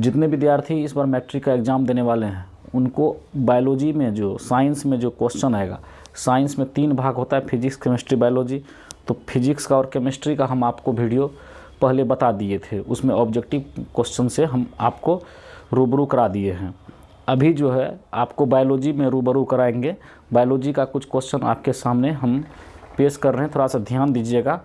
जितने विद्यार्थी इस बार मैट्रिक का एग्ज़ाम देने वाले हैं उनको बायोलॉजी में जो साइंस में जो क्वेश्चन आएगा, साइंस में 3 भाग होता है, फिजिक्स, केमिस्ट्री, बायोलॉजी। तो फिजिक्स का और केमिस्ट्री का हम आपको वीडियो पहले बता दिए थे, उसमें ऑब्जेक्टिव क्वेश्चन से हम आपको रूबरू करा दिए हैं। अभी जो है आपको बायोलॉजी में रूबरू कराएंगे। बायोलॉजी का कुछ क्वेश्चन आपके सामने हम पेश कर रहे हैं, थोड़ा सा ध्यान दीजिएगा,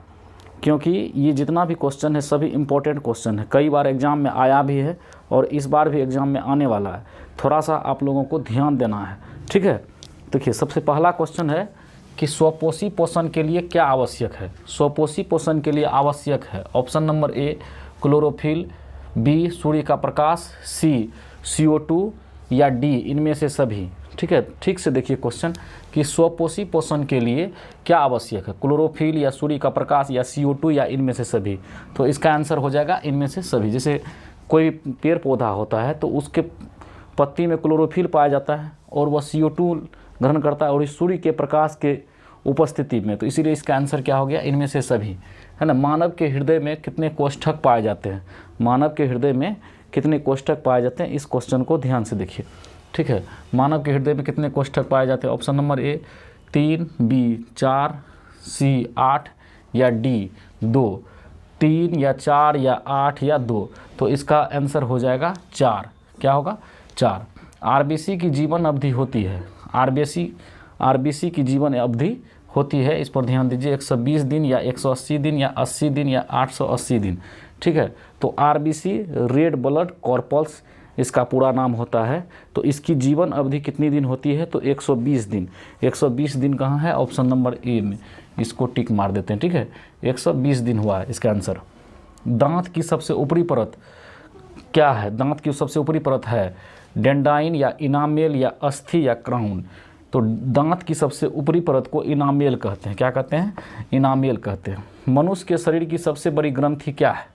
क्योंकि ये जितना भी क्वेश्चन है सभी इम्पोर्टेंट क्वेश्चन है, कई बार एग्ज़ाम में आया भी है और इस बार भी एग्ज़ाम में आने वाला है। थोड़ा सा आप लोगों को ध्यान देना है, ठीक है। देखिए, सबसे पहला क्वेश्चन है कि स्वपोषी पोषण के लिए क्या आवश्यक है। स्वपोषी पोषण के लिए आवश्यक है option number A chlorophyll, B सूर्य का प्रकाश, सी CO2 या डी इनमें से सभी। ठीक है, ठीक से देखिए क्वेश्चन कि स्वपोषी पोषण के लिए क्या आवश्यक है, क्लोरोफिल या सूर्य का प्रकाश या CO2 या इनमें से सभी। तो इसका आंसर हो जाएगा इनमें से सभी। जैसे कोई पेड़ पौधा होता है तो उसके पत्ती में क्लोरोफिल पाया जाता है और वह CO2 ग्रहण करता है और इस सूर्य के प्रकाश के उपस्थिति में, तो इसीलिए इसका आंसर क्या हो गया, इनमें से सभी, है ना। मानव के हृदय में कितने कोष्ठक पाए जाते हैं, मानव के हृदय में कितने कोष्ठक पाए जाते हैं, इस क्वेश्चन को ध्यान से देखिए। ठीक है, मानव के हृदय में कितने कोष्ठक पाए जाते हैं, ऑप्शन नंबर ए 3, बी 4, सी 8 या डी 2। 3 या 4 या 8 या 2, तो इसका आंसर हो जाएगा 4। क्या होगा, 4। RBC की जीवन अवधि होती है, RBC की जीवन अवधि होती है, इस पर ध्यान दीजिए, 120 दिन या 180 दिन या 80 दिन या 880 दिन। ठीक है, तो RBC रेड ब्लड कॉर्पल्स इसका पूरा नाम होता है। तो इसकी जीवन अवधि कितनी दिन होती है, तो 120 दिन। 120 दिन कहाँ है, ऑप्शन नंबर ए में, इसको टिक मार देते हैं। ठीक है, 120 दिन हुआ है इसका आंसर। दांत की सबसे ऊपरी परत क्या है, दांत की सबसे ऊपरी परत है डेंडाइन या इनामेल या अस्थि या क्राउन। तो दांत की सबसे ऊपरी परत को इनामेल कहते हैं। क्या कहते हैं, इनामेल कहते हैं। मनुष्य के शरीर की सबसे बड़ी ग्रंथि क्या है,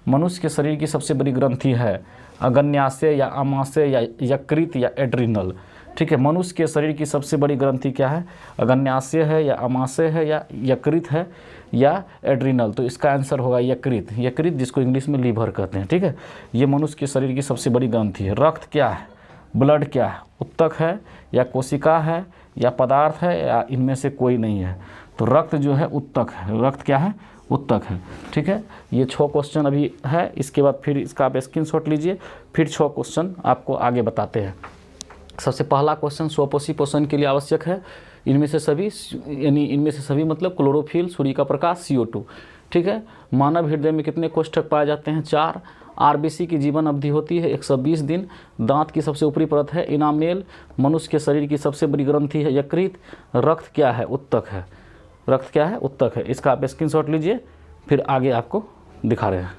मनुष्य के शरीर की सबसे बड़ी ग्रंथि है अग्न्याशय या आमाशय या यकृत या एड्रिनल। ठीक है, मनुष्य के शरीर की सबसे बड़ी ग्रंथि क्या है, अग्न्याशय है या आमाशय है या यकृत है या एड्रिनल। तो इसका आंसर होगा यकृत, यकृत जिसको इंग्लिश में लीवर कहते हैं। ठीक है, ये मनुष्य के शरीर की सबसे बड़ी ग्रंथि है। रक्त क्या है, ब्लड क्या है, उत्तक है या कोशिका है या पदार्थ है या इनमें से कोई नहीं है। तो रक्त जो है उत्तक है, रक्त क्या है, उत्तक है। ठीक है, ये 6 क्वेश्चन अभी है, इसके बाद फिर इसका आप स्क्रीनशॉट लीजिए, फिर 6 क्वेश्चन आपको आगे बताते हैं। सबसे पहला क्वेश्चन, स्वपोषी पोषण के लिए आवश्यक है इनमें से सभी, यानी इनमें से सभी मतलब क्लोरोफिल, सूर्य का प्रकाश, CO2। ठीक है, मानव हृदय में कितने कोष्ठक पाए जाते हैं, 4। RBC की जीवन अवधि होती है 120 दिन। दांत की सबसे ऊपरी परत है इनामेल। मनुष्य के शरीर की सबसे बड़ी ग्रंथि है यकृत। रक्त क्या है, उत्तक है, रक्त क्या है, उत्तक है। इसका आप स्क्रीनशॉट लीजिए, फिर आगे आपको दिखा रहे हैं।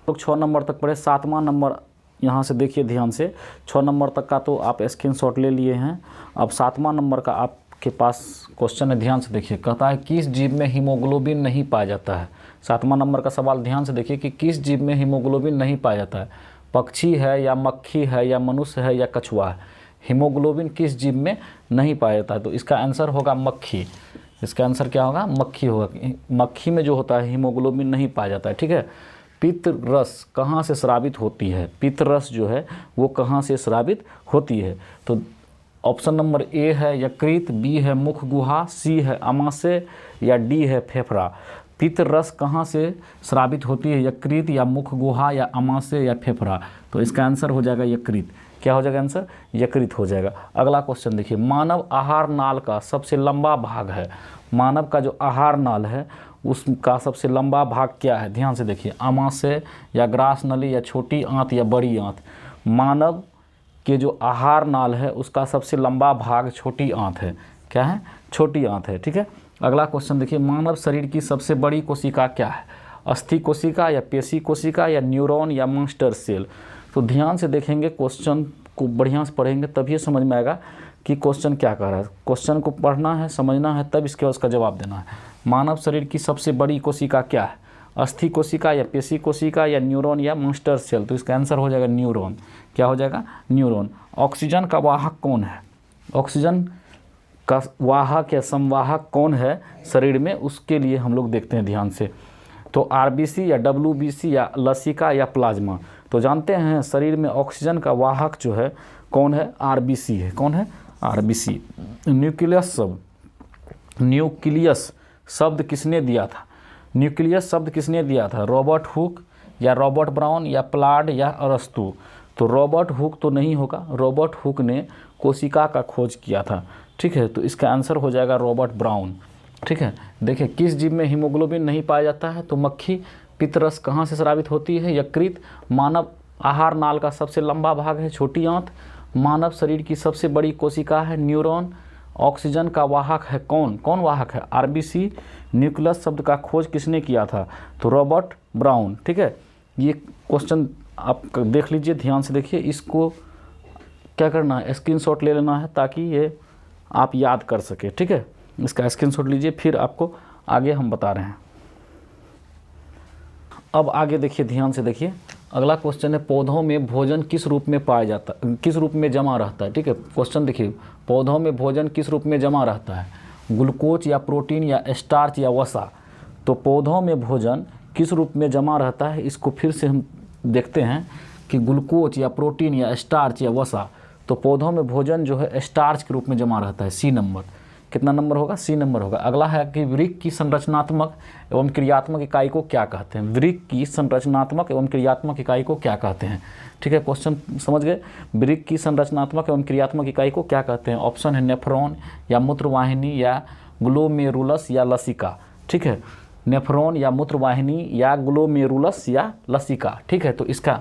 लोग 6 नंबर तक पढ़े, 7वां नंबर यहाँ से देखिए ध्यान से। 6 नंबर तक का तो आप स्क्रीनशॉट ले लिए हैं, अब 7वां नंबर का आपके पास क्वेश्चन है, ध्यान से देखिए। कहता है किस जीव में हीमोग्लोबिन नहीं पाया जाता है। 7वां नंबर का सवाल ध्यान से देखिए कि किस जीव में हीमोग्लोबिन नहीं पाया जाता है, पक्षी है या मक्खी है या मनुष्य है या कछुआ है। हीमोग्लोबिन किस जीव में नहीं पाया जाता है, तो इसका आंसर होगा मक्खी। इसका आंसर क्या होगा, मक्खी होगा। मक्खी में जो होता है हीमोग्लोबिन नहीं पाया जाता है। ठीक है, पित्त रस कहाँ से स्रावित होती है, पित्त रस जो है वो कहाँ से स्रावित होती है। तो ऑप्शन नंबर ए है यकृत, बी है मुख गुहा, सी है आमाशय या डी है फेफड़ा। पित्त रस कहाँ से स्रावित होती है, यकृत या मुख गुहा या आमाशय या फेफड़ा। तो इसका आंसर हो जाएगा यकृत। क्या हो जाएगा आंसर, यकृत हो जाएगा। अगला क्वेश्चन देखिए, मानव आहार नाल का सबसे लंबा भाग है, मानव का जो आहार नाल है उसका सबसे लंबा भाग क्या है, ध्यान से देखिए। आमाशय या ग्रास नली या छोटी आंत या बड़ी आंत। मानव के जो आहार नाल है उसका सबसे लंबा भाग छोटी आंत है। क्या है, छोटी आंत है। ठीक है, अगला क्वेश्चन देखिए, मानव शरीर की सबसे बड़ी कोशिका क्या है, अस्थि कोशिका या पेशी कोशिका या न्यूरॉन या मास्टर सेल। तो ध्यान से देखेंगे, क्वेश्चन को बढ़िया से पढ़ेंगे तभी समझ में आएगा कि क्वेश्चन क्या कह रहा है। क्वेश्चन को पढ़ना है, समझना है, तब इसके उसका जवाब देना है। मानव शरीर की सबसे बड़ी कोशिका क्या है, अस्थि कोशिका या पेशी कोशिका या न्यूरॉन या मास्टर सेल। तो इसका आंसर हो जाएगा न्यूरॉन। क्या हो जाएगा, न्यूरॉन। ऑक्सीजन का वाहक कौन है, ऑक्सीजन का वाहक या संवाहक कौन है शरीर में, उसके लिए हम लोग देखते हैं ध्यान से। तो RBC या WBC या लसिका या प्लाज्मा। तो जानते हैं शरीर में ऑक्सीजन का वाहक जो है कौन है, आरबीसी है। कौन है, आरबीसी। न्यूक्लियस शब्द किसने दिया था, न्यूक्लियस शब्द किसने दिया था, रॉबर्ट हुक या रॉबर्ट ब्राउन या प्लाड या अरस्तु। तो रॉबर्ट हुक तो नहीं होगा, रॉबर्ट हुक ने कोशिका का खोज किया था। ठीक है, तो इसका आंसर हो जाएगा रॉबर्ट ब्राउन। ठीक है, देखिए किस जीव में हीमोग्लोबिन नहीं पाया जाता है, तो मक्खी। पित्तरस कहाँ से स्रावित होती है, यकृत। मानव आहार नाल का सबसे लंबा भाग है, छोटी आंत। मानव शरीर की सबसे बड़ी कोशिका है, न्यूरॉन। ऑक्सीजन का वाहक है कौन, कौन वाहक है, आरबीसी। न्यूक्लियस शब्द का खोज किसने किया था, तो रॉबर्ट ब्राउन। ठीक है, ये क्वेश्चन आप देख लीजिए, ध्यान से देखिए। इसको क्या करना है, स्क्रीनशॉट ले लेना है ताकि ये आप याद कर सके। ठीक है, इसका स्क्रीनशॉट लीजिए, फिर आपको आगे हम बता रहे हैं। अब आगे देखिए, ध्यान से देखिए। अगला क्वेश्चन है, पौधों में भोजन किस रूप में पाया जाता है, किस रूप में जमा रहता है। ठीक है, क्वेश्चन देखिए, पौधों में भोजन किस रूप में जमा रहता है, ग्लूकोज या प्रोटीन या स्टार्च या वसा। तो पौधों में भोजन किस रूप में जमा रहता है, इसको फिर से हम देखते हैं कि ग्लूकोज या प्रोटीन या स्टार्च या वसा। तो पौधों में भोजन जो है स्टार्च के रूप में जमा रहता है, सी नंबर। कितना नंबर होगा, सी नंबर होगा। अगला है कि वृक्क की संरचनात्मक एवं क्रियात्मक इकाई को क्या कहते हैं, वृक्क की संरचनात्मक एवं क्रियात्मक इकाई को क्या कहते हैं। ठीक है, क्वेश्चन समझ गए। वृक्क की संरचनात्मक एवं क्रियात्मक इकाई को क्या कहते हैं, ऑप्शन है नेफ्रॉन या मूत्रवाहिनी या ग्लोमेरुलस या लसिका। ठीक है, नेफ्रॉन या मूत्रवाहिनी या ग्लोमेरुलस या लसिका। ठीक है, तो इसका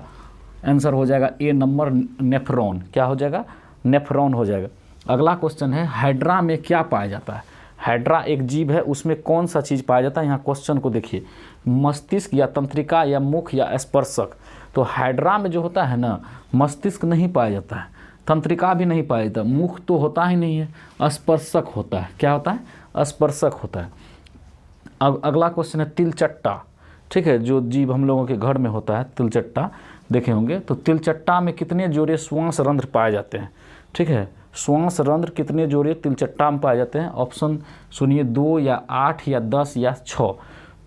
आंसर हो जाएगा ए नंबर, नेफ्रॉन। क्या हो जाएगा, नेफ्रॉन हो जाएगा। अगला क्वेश्चन है, हाइड्रा में क्या पाया जाता है। हाइड्रा एक जीव है, उसमें कौन सा चीज़ पाया जाता है। यहाँ क्वेश्चन को देखिए, मस्तिष्क या तंत्रिका या मुख या स्पर्शक। तो हाइड्रा में जो होता है ना, मस्तिष्क नहीं पाया जाता है, तंत्रिका भी नहीं पाया जाता, मुख तो होता ही नहीं है, स्पर्शक होता है। क्या होता है, स्पर्शक होता है। अब अगला क्वेश्चन है, तिलचट्टा। ठीक है, जो जीव हम लोगों के घर में होता है, तिलचट्टा देखे होंगे। तो तिलचट्टा में कितने जोड़े श्वास रंध्र पाए जाते हैं। ठीक है, श्वास रंध्र कितने जोड़े तिलचट्टा में पाए जाते हैं, ऑप्शन सुनिए, 2 या 8 या 10 या 6।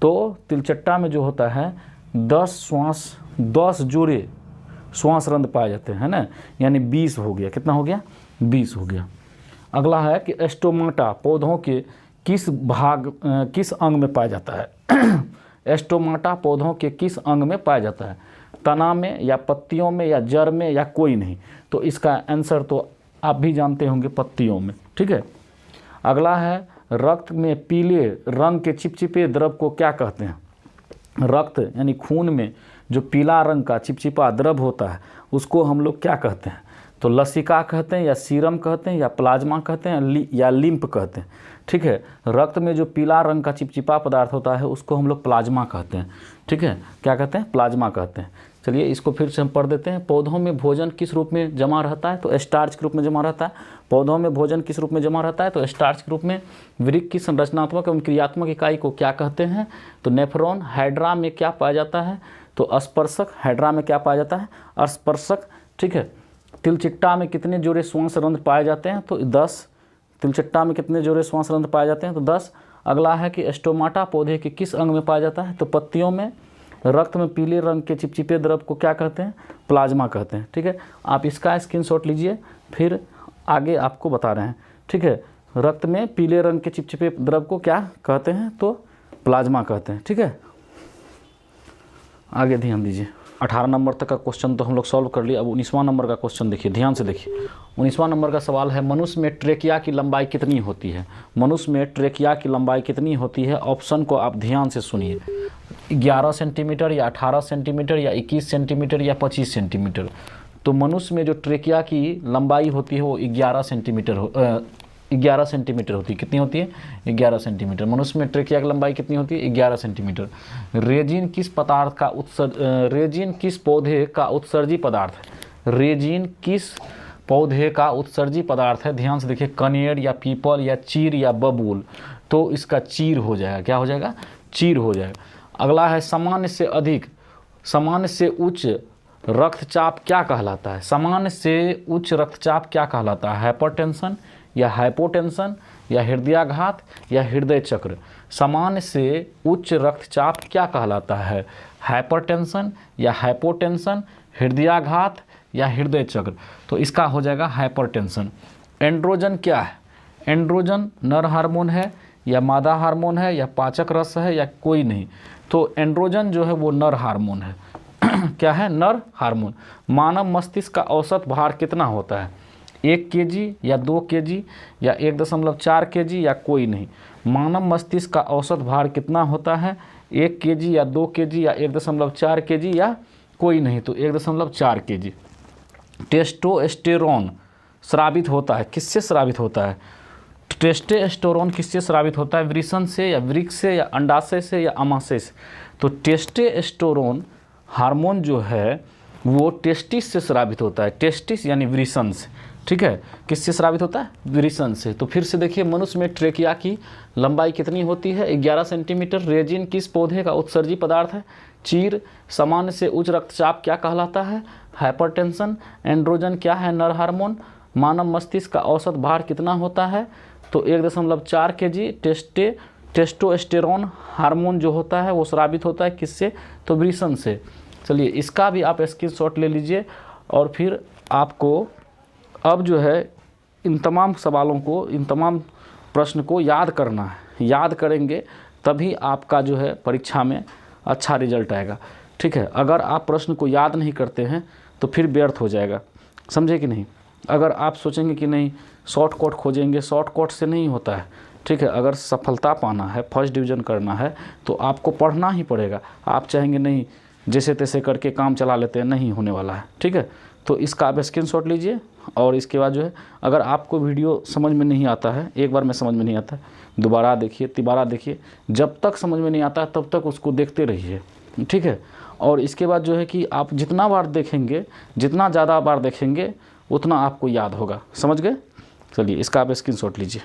तो तिलचट्टा में जो होता है 10 जोड़े श्वास रंध्र पाए जाते हैं, है ना, यानी 20 हो गया। कितना हो गया, 20 हो गया। अगला है कि स्टोमाटा पौधों के किस अंग में पाया जाता है। स्टोमाटा पौधों के किस अंग में पाया जाता है, तना में या पत्तियों में या जड़ में या कोई नहीं। तो इसका आंसर तो आप भी जानते होंगे, पत्तियों में। ठीक है, अगला है, रक्त में पीले रंग के चिपचिपे द्रव को क्या कहते हैं। रक्त यानी खून में जो पीला रंग का चिपचिपा द्रव होता है उसको हम लोग क्या कहते हैं, तो लसिका कहते हैं या सीरम कहते हैं या प्लाज्मा कहते हैं या लिम्फ कहते हैं। ठीक है, रक्त में जो पीला रंग का चिपचिपा पदार्थ होता है उसको हम लोग प्लाज्मा कहते हैं। ठीक है, क्या कहते हैं, प्लाज्मा कहते हैं। चलिए इसको फिर से हम पढ़ देते हैं। पौधों में भोजन किस रूप में जमा रहता है, तो स्टार्च के रूप में जमा रहता है। पौधों में भोजन किस रूप में जमा रहता है, तो स्टार्च के रूप में। वृक्क की संरचनात्मक एवं क्रियात्मक इकाई को क्या कहते हैं, तो नेफ्रॉन। हाइड्रा में क्या पाया जाता है, तो स्पर्शक। हाइड्रा में क्या पाया जाता है, स्पर्शक। ठीक है, तिलचट्टा में कितने जोड़े श्वास रंध्र पाए जाते हैं, तो 10। तिलचट्टा में कितने जोड़े श्वास रंध्र पाए जाते हैं, तो 10। अगला है कि स्टोमाटा पौधे के किस अंग में पाया जाता है, तो पत्तियों में। रक्त में पीले रंग के चिपचिपे द्रव को क्या कहते हैं, प्लाज्मा कहते हैं। ठीक है, आप इसका स्क्रीनशॉट लीजिए, फिर आगे आपको बता रहे हैं। ठीक है, रक्त में पीले रंग के चिपचिपे द्रव को क्या कहते हैं, तो प्लाज्मा कहते हैं। ठीक है, आगे ध्यान दीजिए। 18 नंबर तक का क्वेश्चन तो हम लोग सॉल्व कर लिए। अब 19वां नंबर का क्वेश्चन देखिए, ध्यान से देखिए। 19वां नंबर का सवाल है, मनुष्य में ट्रेकिया की लंबाई कितनी होती है। मनुष्य में ट्रेकिया की लंबाई कितनी होती है, ऑप्शन को आप ध्यान से सुनिए। 11 सेंटीमीटर या 18 सेंटीमीटर या 21 सेंटीमीटर या 25 सेंटीमीटर। तो मनुष्य में जो ट्रेकिया की लंबाई होती है वो 11 सेंटीमीटर होती है। कितनी होती है, 11 सेंटीमीटर। मनुष्य में ट्रेकिया की लंबाई कितनी होती है, 11 सेंटीमीटर। रेजिन किस पदार्थ का रेजिन किस पौधे का उत्सर्जी पदार्थ है। रेजिन किस पौधे का उत्सर्जी पदार्थ है, ध्यान से देखिए। कनेर या पीपल या चीर या बबूल। तो इसका चीर हो जाएगा। क्या हो जाएगा, चीर हो जाएगा। अगला है, सामान्य से उच्च रक्तचाप क्या कहलाता है। सामान्य से उच्च रक्तचाप क्या कहलाता है, हाइपरटेंशन या हाइपोटेंशन या हृदयाघात या हृदय चक्र। सामान्य से उच्च रक्तचाप क्या कहलाता है, हाइपरटेंशन या हाइपोटेंशन हृदयाघात या हृदय चक्र, तो इसका हो जाएगा हाइपरटेंशन। एंड्रोजन क्या है? एंड्रोजन नर हार्मोन है या मादा हार्मोन है या पाचक रस है या कोई नहीं? तो एंड्रोजन जो है वो नर हार्मोन है। क्या है? नर हार्मोन। मानव मस्तिष्क का औसत भार कितना होता है? 1 kg या 2 kg या 1.4 kg या कोई नहीं? मानव मस्तिष्क का औसत भार कितना होता है? 1 kg या 2 kg या 1.4 kg या कोई नहीं? तो 1.4 kg। टेस्टोस्टेरोन स्रावित होता है, किससे स्रावित होता है? टेस्टोस्टेरोन किससे स्रावित होता है? वृषण से या वृक्क से या अंडाशय से या अमाशय से? तो टेस्टोस्टेरोन हार्मोन जो है वो टेस्टिस से स्रावित होता है। टेस्टिस यानी वृषण से, ठीक है। किससे स्रावित होता है? वृषण से। तो फिर से देखिए, मनुष्य में ट्रेकिया की लंबाई कितनी होती है? 11 सेंटीमीटर। रेजिन किस पौधे का उत्सर्जी पदार्थ है? चीर। सामान्य से उच्च रक्तचाप क्या कहलाता है? हाइपरटेंशन। एंड्रोजन क्या है? नर हार्मोन। मानव मस्तिष्क का औसत भार कितना होता है? तो 1.4 kg। टेस्टोस्टेरोन हार्मोन जो होता है वो स्रावित होता है किससे? तो वृषण से। चलिए, इसका भी आप स्क्रीनशॉट ले लीजिए और फिर आपको अब जो है इन तमाम सवालों को, इन तमाम प्रश्न को याद करना है। याद करेंगे तभी आपका जो है परीक्षा में अच्छा रिजल्ट आएगा, ठीक है। अगर आप प्रश्न को याद नहीं करते हैं तो फिर व्यर्थ हो जाएगा, समझे कि नहीं। अगर आप सोचेंगे कि नहीं शॉर्टकट खोजेंगे, शॉर्टकट से नहीं होता है, ठीक है। अगर सफलता पाना है, फर्स्ट डिवीज़न करना है तो आपको पढ़ना ही पड़ेगा। आप चाहेंगे नहीं जैसे तैसे करके काम चला लेते हैं, नहीं होने वाला है, ठीक है। तो इसका आप स्क्रीनशॉट लीजिए और इसके बाद जो है अगर आपको वीडियो समझ में नहीं आता है, एक बार में समझ में नहीं आता है, दोबारा देखिए, तिबारा देखिए, जब तक समझ में नहीं आता है तब तक उसको देखते रहिए, ठीक है। और इसके बाद जो है कि आप जितना बार देखेंगे, जितना ज़्यादा बार देखेंगे उतना आपको याद होगा, समझ गए। चलिए, इसका आप स्क्रीनशॉट लीजिए।